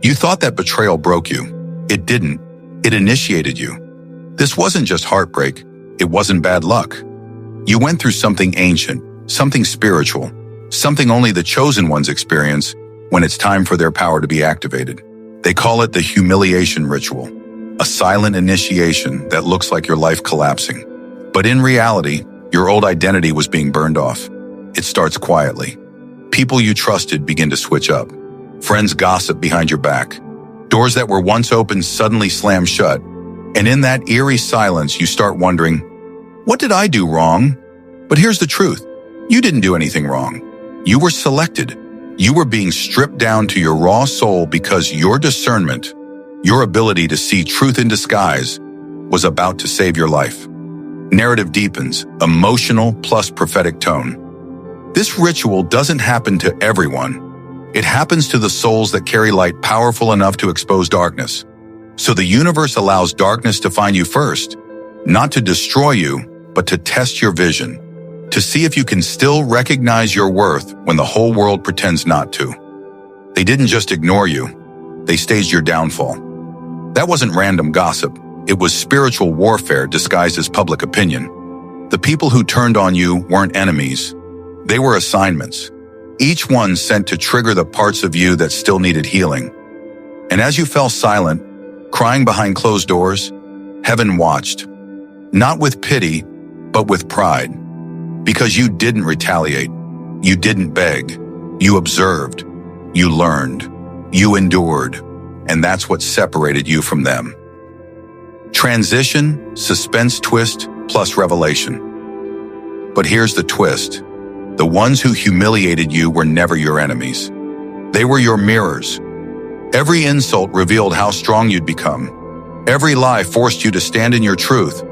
You thought that betrayal broke you. It didn't. It initiated you. This wasn't just heartbreak. It wasn't bad luck. You went through something ancient, something spiritual, something only the chosen ones experience when it's time for their power to be activated. They call it the humiliation ritual, a silent initiation that looks like your life collapsing. But in reality, your old identity was being burned off. It starts quietly. People you trusted begin to switch up. Friends gossip behind your back. Doors that were once open suddenly slam shut. And in that eerie silence, you start wondering, what did I do wrong? But here's the truth. You didn't do anything wrong. You were selected. You were being stripped down to your raw soul because your discernment, your ability to see truth in disguise, was about to save your life. Narrative deepens, emotional plus prophetic tone. This ritual doesn't happen to everyone. It happens to the souls that carry light powerful enough to expose darkness. So the universe allows darkness to find you first, not to destroy you, but to test your vision, to see if you can still recognize your worth when the whole world pretends not to. They didn't just ignore you, they staged your downfall. That wasn't random gossip. It was spiritual warfare disguised as public opinion. The people who turned on you weren't enemies. They were assignments, each one sent to trigger the parts of you that still needed healing. And as you fell silent, crying behind closed doors, heaven watched. Not with pity, but with pride. Because you didn't retaliate. You didn't beg. You observed. You learned. You endured. And that's what separated you from them. Transition, suspense twist, plus revelation. But here's the twist. The ones who humiliated you were never your enemies. They were your mirrors. Every insult revealed how strong you'd become. Every lie forced you to stand in your truth.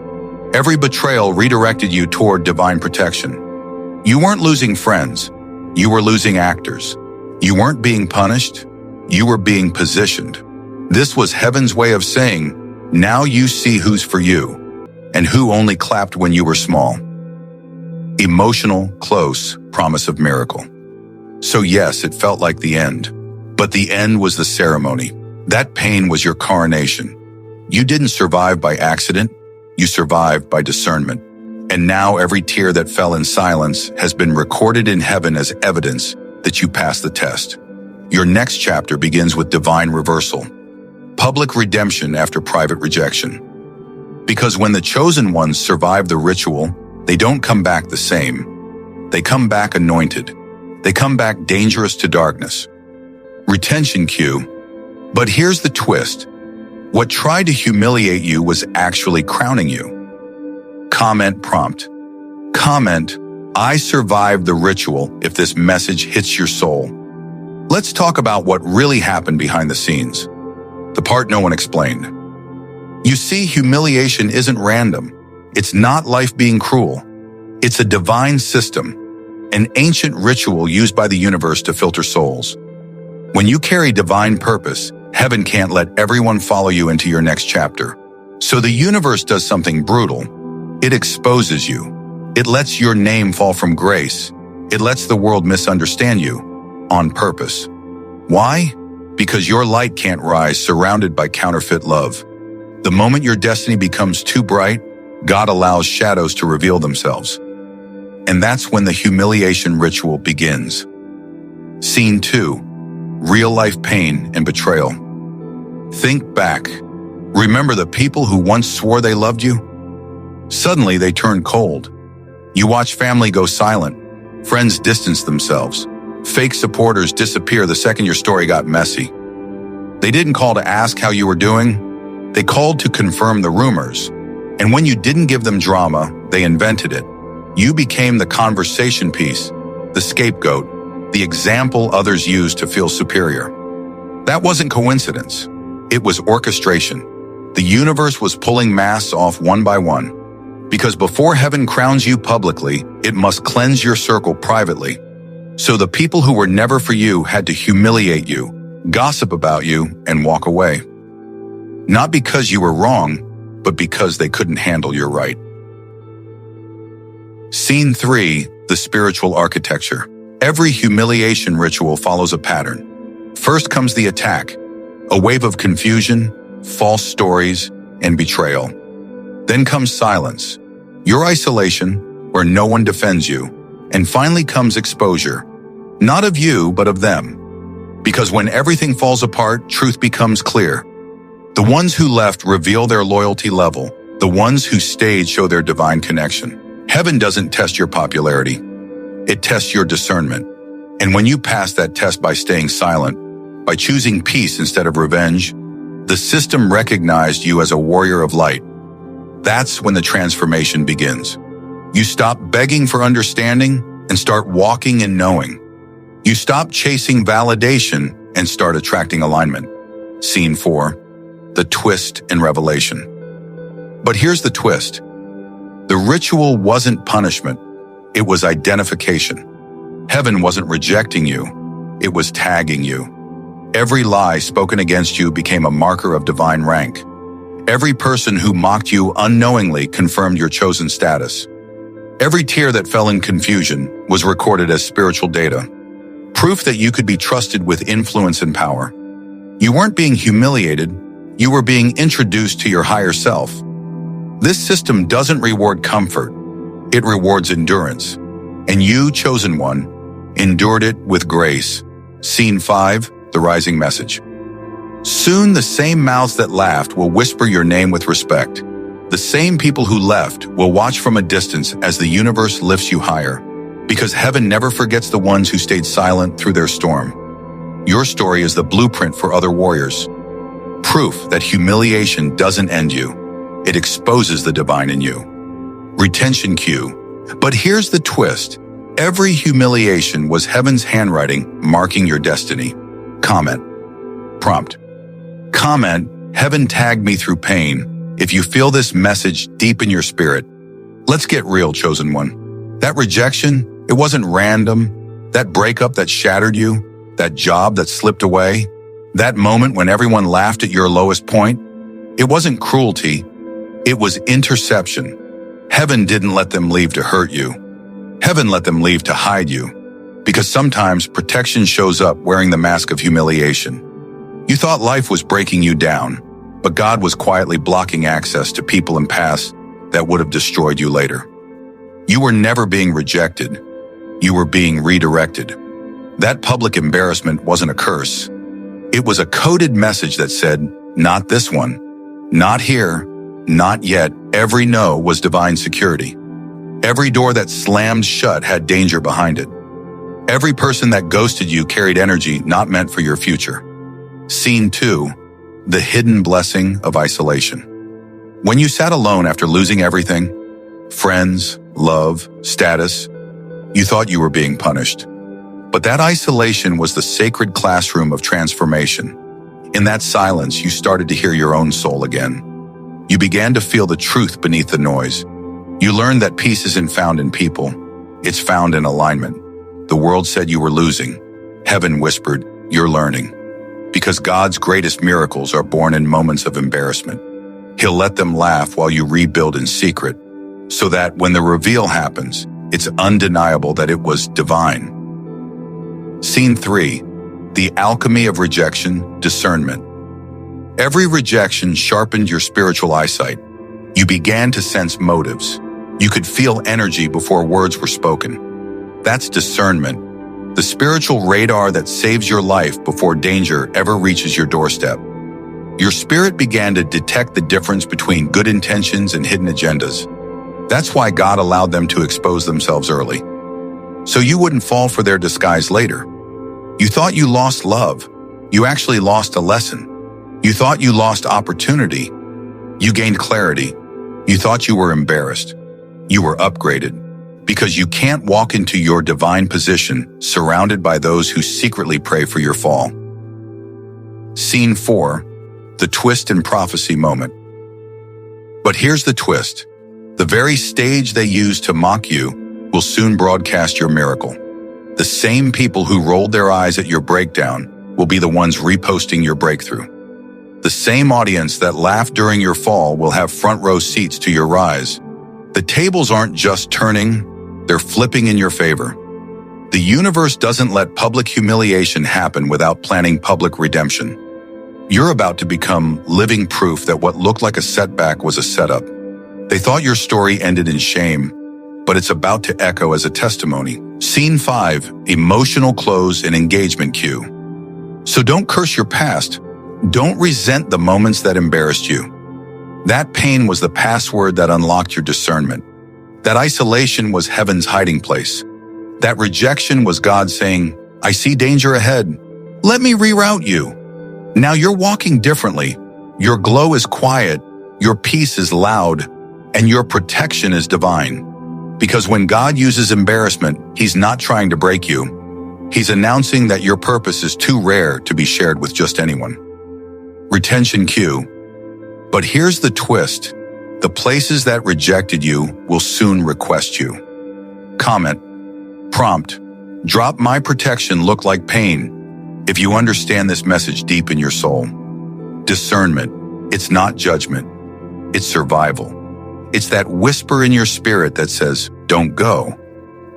Every betrayal redirected you toward divine protection. You weren't losing friends. You were losing actors. You weren't being punished. You were being positioned. This was heaven's way of saying, now you see who's for you, and who only clapped when you were small. Emotional, close, promise of miracle. So yes, it felt like the end. But the end was the ceremony. That pain was your coronation. You didn't survive by accident. You survived by discernment. And now every tear that fell in silence has been recorded in heaven as evidence that you passed the test. Your next chapter begins with divine reversal. Public redemption after private rejection. Because when the chosen ones survive the ritual, they don't come back the same. They come back anointed. They come back dangerous to darkness. Retention cue. But here's the twist. What tried to humiliate you was actually crowning you. Comment prompt. Comment, I survived the ritual if this message hits your soul. Let's talk about what really happened behind the scenes. The part no one explained. You see, humiliation isn't random. It's not life being cruel. It's a divine system, an ancient ritual used by the universe to filter souls. When you carry divine purpose, heaven can't let everyone follow you into your next chapter. So the universe does something brutal. It exposes you. It lets your name fall from grace. It lets the world misunderstand you on purpose. Why? Because your light can't rise surrounded by counterfeit love. The moment your destiny becomes too bright, God allows shadows to reveal themselves. And that's when the humiliation ritual begins. Scene 2. Real-life pain and betrayal. Think back. Remember the people who once swore they loved you? Suddenly they turn cold. You watch family go silent. Friends distance themselves. Fake supporters disappear the second your story got messy. They didn't call to ask how you were doing. They called to confirm the rumors. And when you didn't give them drama, they invented it. You became the conversation piece, the scapegoat, the example others used to feel superior. That wasn't coincidence. It was orchestration. The universe was pulling masks off one by one. Because before heaven crowns you publicly, it must cleanse your circle privately. So the people who were never for you had to humiliate you, gossip about you, and walk away. Not because you were wrong, but because they couldn't handle your right. Scene 3, the spiritual architecture. Every humiliation ritual follows a pattern. First comes the attack. A wave of confusion, false stories, and betrayal. Then comes silence, your isolation, where no one defends you, and finally comes exposure, not of you, but of them. Because when everything falls apart, truth becomes clear. The ones who left reveal their loyalty level. The ones who stayed show their divine connection. Heaven doesn't test your popularity. It tests your discernment. And when you pass that test by staying silent, by choosing peace instead of revenge, the system recognized you as a warrior of light. That's when the transformation begins. You stop begging for understanding and start walking in knowing. You stop chasing validation and start attracting alignment. Scene 4, the twist in Revelation. But here's the twist. The ritual wasn't punishment. It was identification. Heaven wasn't rejecting you. It was tagging you. Every lie spoken against you became a marker of divine rank. Every person who mocked you unknowingly confirmed your chosen status. Every tear that fell in confusion was recorded as spiritual data, proof that you could be trusted with influence and power. You weren't being humiliated, you were being introduced to your higher self. This system doesn't reward comfort, it rewards endurance. And you, chosen one, endured it with grace. Scene 5, the rising message. Soon the same mouths that laughed will whisper your name with respect. The same people who left will watch from a distance as the universe lifts you higher. Because heaven never forgets the ones who stayed silent through their storm. Your story is the blueprint for other warriors. Proof that humiliation doesn't end you. It exposes the divine in you. Retention cue. But here's the twist. Every humiliation was heaven's handwriting marking your destiny. Comment. Prompt. Comment, heaven tagged me through pain. If you feel this message deep in your spirit, let's get real, chosen one. That rejection, it wasn't random. That breakup that shattered you, that job that slipped away, that moment when everyone laughed at your lowest point, it wasn't cruelty, it was interception. Heaven didn't let them leave to hurt you. Heaven let them leave to hide you. Because sometimes protection shows up wearing the mask of humiliation. You thought life was breaking you down, but God was quietly blocking access to people and paths that would have destroyed you later. You were never being rejected. You were being redirected. That public embarrassment wasn't a curse. It was a coded message that said, not this one, not here, not yet. Every no was divine security. Every door that slammed shut had danger behind it. Every person that ghosted you carried energy not meant for your future. Scene 2, the hidden blessing of isolation. When you sat alone after losing everything, friends, love, status, you thought you were being punished. But that isolation was the sacred classroom of transformation. In that silence, you started to hear your own soul again. You began to feel the truth beneath the noise. You learned that peace isn't found in people, it's found in alignment. The world said you were losing. Heaven whispered, you're learning. Because God's greatest miracles are born in moments of embarrassment. He'll let them laugh while you rebuild in secret, so that when the reveal happens, it's undeniable that it was divine. Scene 3, the alchemy of rejection, discernment. Every rejection sharpened your spiritual eyesight. You began to sense motives. You could feel energy before words were spoken. That's discernment, the spiritual radar that saves your life before danger ever reaches your doorstep. Your spirit began to detect the difference between good intentions and hidden agendas. That's why God allowed them to expose themselves early, so you wouldn't fall for their disguise later. You thought you lost love. You actually lost a lesson. You thought you lost opportunity. You gained clarity. You thought you were embarrassed. You were upgraded. Because you can't walk into your divine position surrounded by those who secretly pray for your fall. Scene 4, the twist in prophecy moment. But here's the twist. The very stage they used to mock you will soon broadcast your miracle. The same people who rolled their eyes at your breakdown will be the ones reposting your breakthrough. The same audience that laughed during your fall will have front row seats to your rise. The tables aren't just turning, they're flipping in your favor. The universe doesn't let public humiliation happen without planning public redemption. You're about to become living proof that what looked like a setback was a setup. They thought your story ended in shame, but it's about to echo as a testimony. Scene 5, emotional close and engagement cue. So don't curse your past. Don't resent the moments that embarrassed you. That pain was the password that unlocked your discernment. That isolation was heaven's hiding place. That rejection was God saying, I see danger ahead. Let me reroute you. Now you're walking differently. Your glow is quiet, your peace is loud, and your protection is divine. Because when God uses embarrassment, He's not trying to break you. He's announcing that your purpose is too rare to be shared with just anyone. Retention cue. But here's the twist. The places that rejected you will soon request you. Comment. Prompt. Drop my protection look like pain. If you understand this message deep in your soul. Discernment. It's not judgment. It's survival. It's that whisper in your spirit that says, don't go,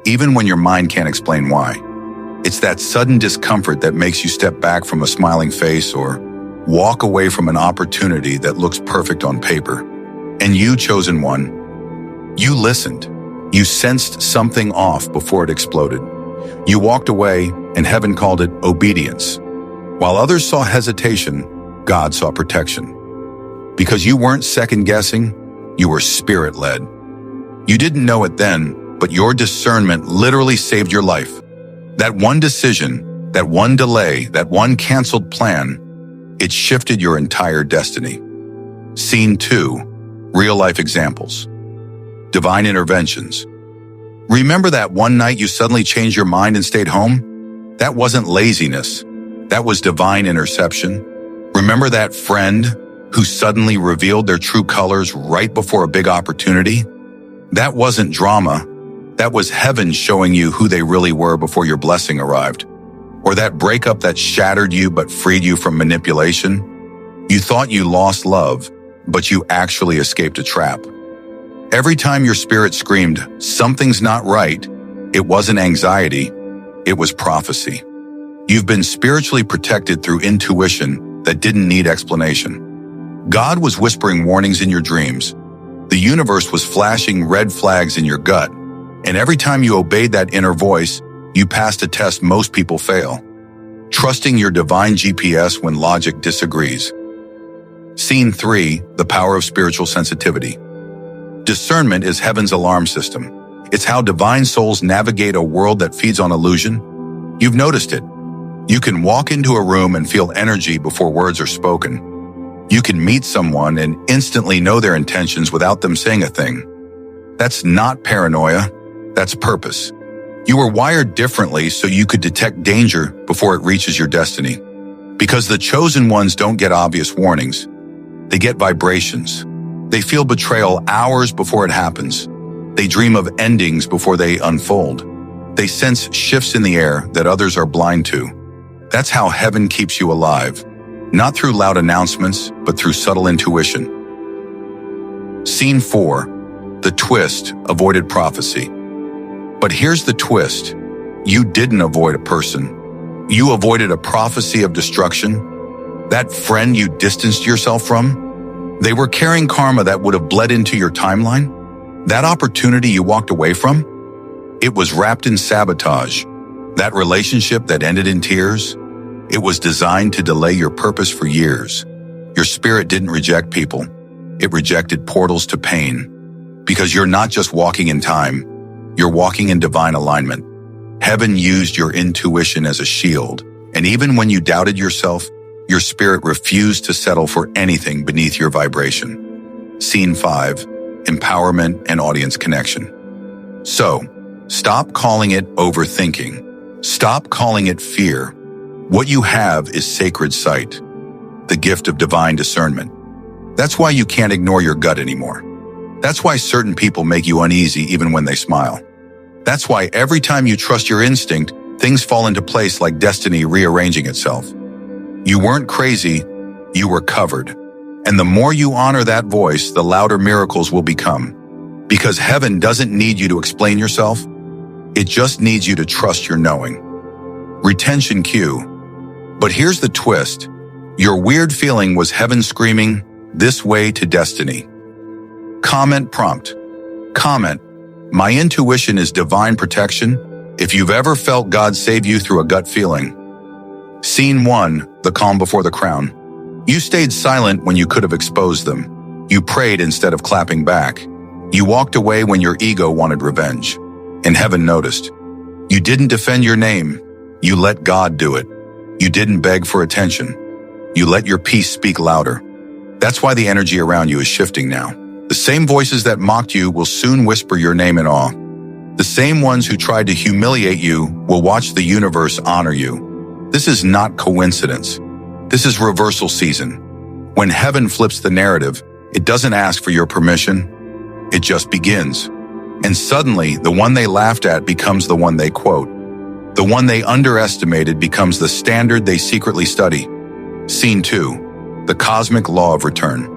even when your mind can't explain why. It's that sudden discomfort that makes you step back from a smiling face or walk away from an opportunity that looks perfect on paper. And you, chosen one, you listened. You sensed something off before it exploded. You walked away, and heaven called it obedience. While others saw hesitation, God saw protection. Because you weren't second-guessing, you were spirit-led. You didn't know it then, but your discernment literally saved your life. That one decision, that one delay, that one canceled plan, it shifted your entire destiny. Scene 2. Real-life examples. Divine interventions. Remember that one night you suddenly changed your mind and stayed home? That wasn't laziness. That was divine interception. Remember that friend who suddenly revealed their true colors right before a big opportunity? That wasn't drama. That was heaven showing you who they really were before your blessing arrived. Or that breakup that shattered you but freed you from manipulation? You thought you lost love, but you actually escaped a trap. Every time your spirit screamed, something's not right, it wasn't anxiety, it was prophecy. You've been spiritually protected through intuition that didn't need explanation. God was whispering warnings in your dreams. The universe was flashing red flags in your gut. And every time you obeyed that inner voice, you passed a test most people fail. Trusting your divine GPS when logic disagrees. Scene 3, the power of spiritual sensitivity. Discernment is heaven's alarm system. It's how divine souls navigate a world that feeds on illusion. You've noticed it. You can walk into a room and feel energy before words are spoken. You can meet someone and instantly know their intentions without them saying a thing. That's not paranoia. That's purpose. You were wired differently so you could detect danger before it reaches your destiny. Because the chosen ones don't get obvious warnings. They get vibrations. They feel betrayal hours before it happens. They dream of endings before they unfold. They sense shifts in the air that others are blind to. That's how heaven keeps you alive. Not through loud announcements, but through subtle intuition. Scene 4. The twist, avoided prophecy. But here's the twist. You didn't avoid a person. You avoided a prophecy of destruction. That friend you distanced yourself from, they were carrying karma that would have bled into your timeline. That opportunity you walked away from, it was wrapped in sabotage. That relationship that ended in tears, it was designed to delay your purpose for years. Your spirit didn't reject people. It rejected portals to pain. Because you're not just walking in time, you're walking in divine alignment. Heaven used your intuition as a shield. And even when you doubted yourself, your spirit refused to settle for anything beneath your vibration. Scene 5. Empowerment and audience connection. So, stop calling it overthinking. Stop calling it fear. What you have is sacred sight, the gift of divine discernment. That's why you can't ignore your gut anymore. That's why certain people make you uneasy even when they smile. That's why every time you trust your instinct, things fall into place like destiny rearranging itself. You weren't crazy, you were covered. And the more you honor that voice, the louder miracles will become. Because heaven doesn't need you to explain yourself, it just needs you to trust your knowing. Retention cue. But here's the twist. Your weird feeling was heaven screaming, "This way to destiny." Comment prompt. Comment. My intuition is divine protection. If you've ever felt God save you through a gut feeling. Scene 1, the calm before the crown. You stayed silent when you could have exposed them. You prayed instead of clapping back. You walked away when your ego wanted revenge. And heaven noticed. You didn't defend your name. You let God do it. You didn't beg for attention. You let your peace speak louder. That's why the energy around you is shifting now. The same voices that mocked you will soon whisper your name in awe. The same ones who tried to humiliate you will watch the universe honor you. This is not coincidence. This is reversal season. When heaven flips the narrative, it doesn't ask for your permission. It just begins. And suddenly, the one they laughed at becomes the one they quote. The one they underestimated becomes the standard they secretly study. Scene 2, the cosmic law of return.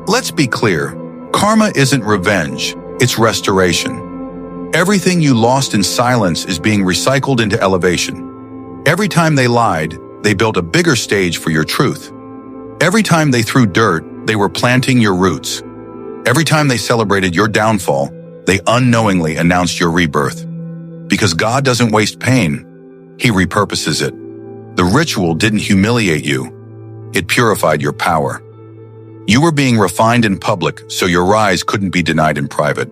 Let's be clear, karma isn't revenge, it's restoration. Everything you lost in silence is being recycled into elevation. Every time they lied, they built a bigger stage for your truth. Every time they threw dirt, they were planting your roots. Every time they celebrated your downfall, they unknowingly announced your rebirth. Because God doesn't waste pain, He repurposes it. The ritual didn't humiliate you. It purified your power. You were being refined in public, so your rise couldn't be denied in private.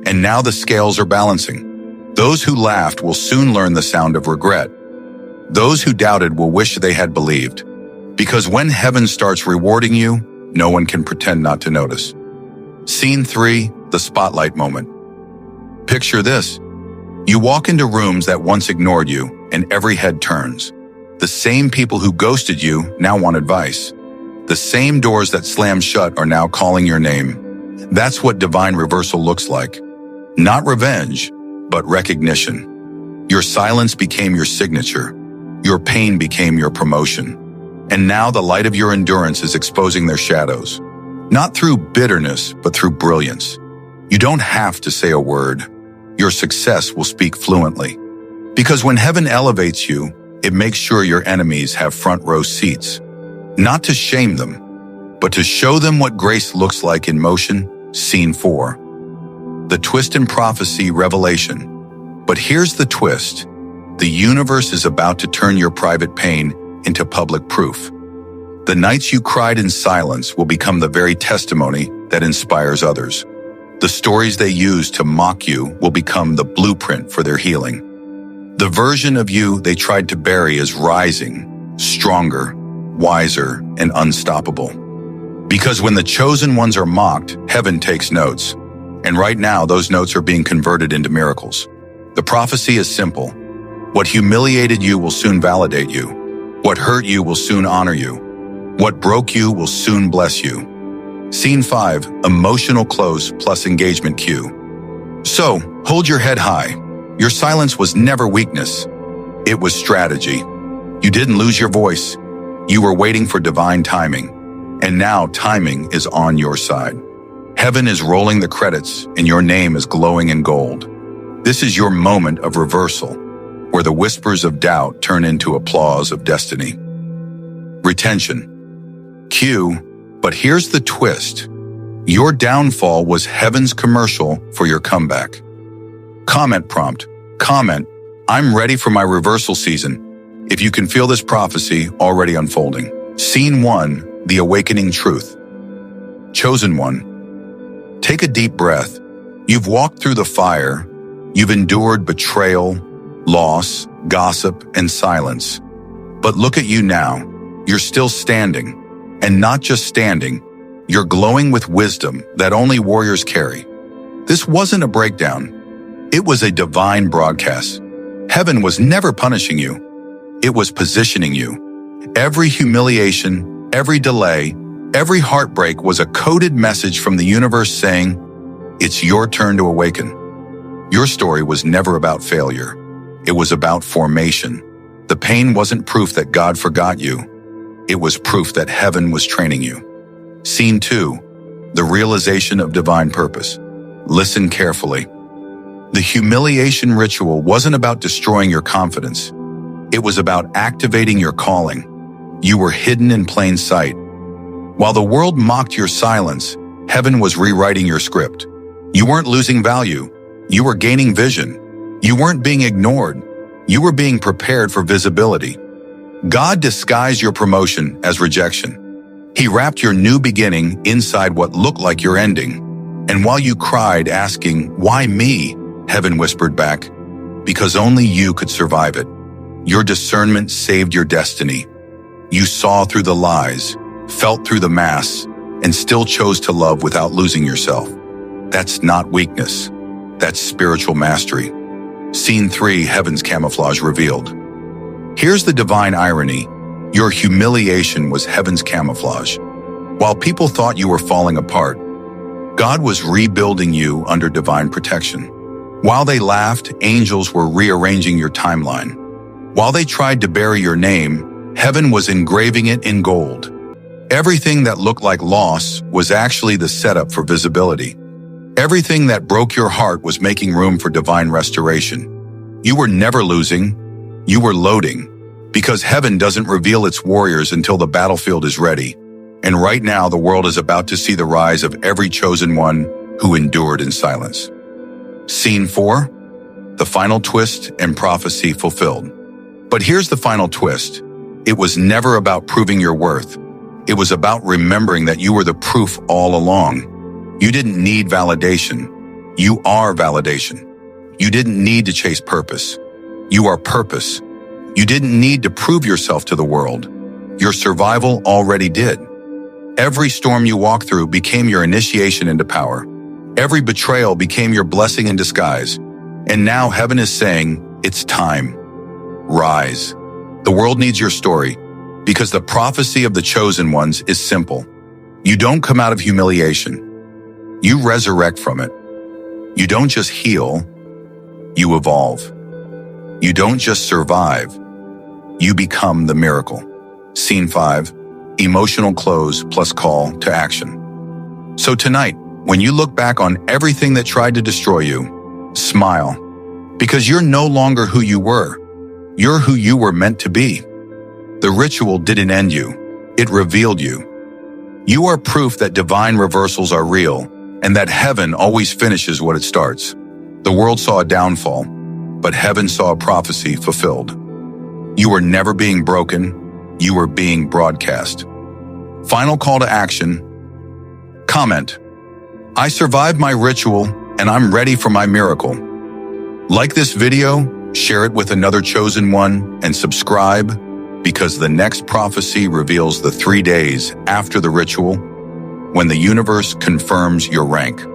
And now the scales are balancing. Those who laughed will soon learn the sound of regret. Those who doubted will wish they had believed. Because when heaven starts rewarding you, no one can pretend not to notice. Scene 3, the spotlight moment. Picture this. You walk into rooms that once ignored you, and every head turns. The same people who ghosted you now want advice. The same doors that slammed shut are now calling your name. That's what divine reversal looks like. Not revenge, but recognition. Your silence became your signature. Your pain became your promotion. And now the light of your endurance is exposing their shadows. Not through bitterness, but through brilliance. You don't have to say a word. Your success will speak fluently. Because when heaven elevates you, it makes sure your enemies have front row seats. Not to shame them, but to show them what grace looks like in motion. Scene 4. The twist in prophecy, revelation. But here's the twist. The universe is about to turn your private pain into public proof. The nights you cried in silence will become the very testimony that inspires others. The stories they use to mock you will become the blueprint for their healing. The version of you they tried to bury is rising, stronger, wiser, and unstoppable. Because when the chosen ones are mocked, heaven takes notes. And right now, those notes are being converted into miracles. The prophecy is simple. What humiliated you will soon validate you. What hurt you will soon honor you. What broke you will soon bless you. Scene 5, emotional close plus engagement cue. So, hold your head high. Your silence was never weakness. It was strategy. You didn't lose your voice. You were waiting for divine timing. And now timing is on your side. Heaven is rolling the credits and your name is glowing in gold. This is your moment of reversal, where the whispers of doubt turn into applause of destiny. Retention. Cue, but here's the twist. Your downfall was heaven's commercial for your comeback. Comment prompt. Comment, I'm ready for my reversal season. If you can feel this prophecy already unfolding. Scene 1, the awakening truth. Chosen one. Take a deep breath. You've walked through the fire. You've endured betrayal, loss, gossip, and silence. But look at you now. You're still standing. And not just standing, you're glowing with wisdom that only warriors carry. This wasn't a breakdown. It was a divine broadcast. Heaven was never punishing you. It was positioning you. Every humiliation, every delay, every heartbreak was a coded message from the universe saying, it's your turn to awaken. Your story was never about failure. It was about formation. The pain wasn't proof that God forgot you. It was proof that heaven was training you. Scene 2, the realization of divine purpose. Listen carefully. The humiliation ritual wasn't about destroying your confidence. It was about activating your calling. You were hidden in plain sight. While the world mocked your silence, heaven was rewriting your script. You weren't losing value. You were gaining vision. You weren't being ignored. You were being prepared for visibility. God disguised your promotion as rejection. He wrapped your new beginning inside what looked like your ending. And while you cried, asking, "Why me?" heaven whispered back, "Because only you could survive it." Your discernment saved your destiny. You saw through the lies, felt through the masks, and still chose to love without losing yourself. That's not weakness. That's spiritual mastery. Scene 3, Heaven's Camouflage Revealed. Here's the divine irony. Your humiliation was heaven's camouflage. While people thought you were falling apart, God was rebuilding you under divine protection. While they laughed, angels were rearranging your timeline. While they tried to bury your name, heaven was engraving it in gold. Everything that looked like loss was actually the setup for visibility. Everything that broke your heart was making room for divine restoration. You were never losing, you were loading, because heaven doesn't reveal its warriors until the battlefield is ready. And right now, the world is about to see the rise of every chosen one who endured in silence. Scene 4, the final twist and prophecy fulfilled. But here's the final twist. It was never about proving your worth. It was about remembering that you were the proof all along. You didn't need validation. You are validation. You didn't need to chase purpose. You are purpose. You didn't need to prove yourself to the world. Your survival already did. Every storm you walked through became your initiation into power. Every betrayal became your blessing in disguise. And now heaven is saying, it's time. Rise. The world needs your story, because the prophecy of the chosen ones is simple. You don't come out of humiliation. You resurrect from it. You don't just heal, you evolve. You don't just survive, you become the miracle. Scene 5, emotional close plus call to action. So tonight, when you look back on everything that tried to destroy you, smile, because you're no longer who you were. You're who you were meant to be. The ritual didn't end you, it revealed you. You are proof that divine reversals are real, and that heaven always finishes what it starts. The world saw a downfall, but heaven saw a prophecy fulfilled. You were never being broken, you were being broadcast. Final call to action. Comment. I survived my ritual, and I'm ready for my miracle. Like this video, share it with another chosen one, and subscribe, because the next prophecy reveals the 3 days after the ritual, when the universe confirms your rank.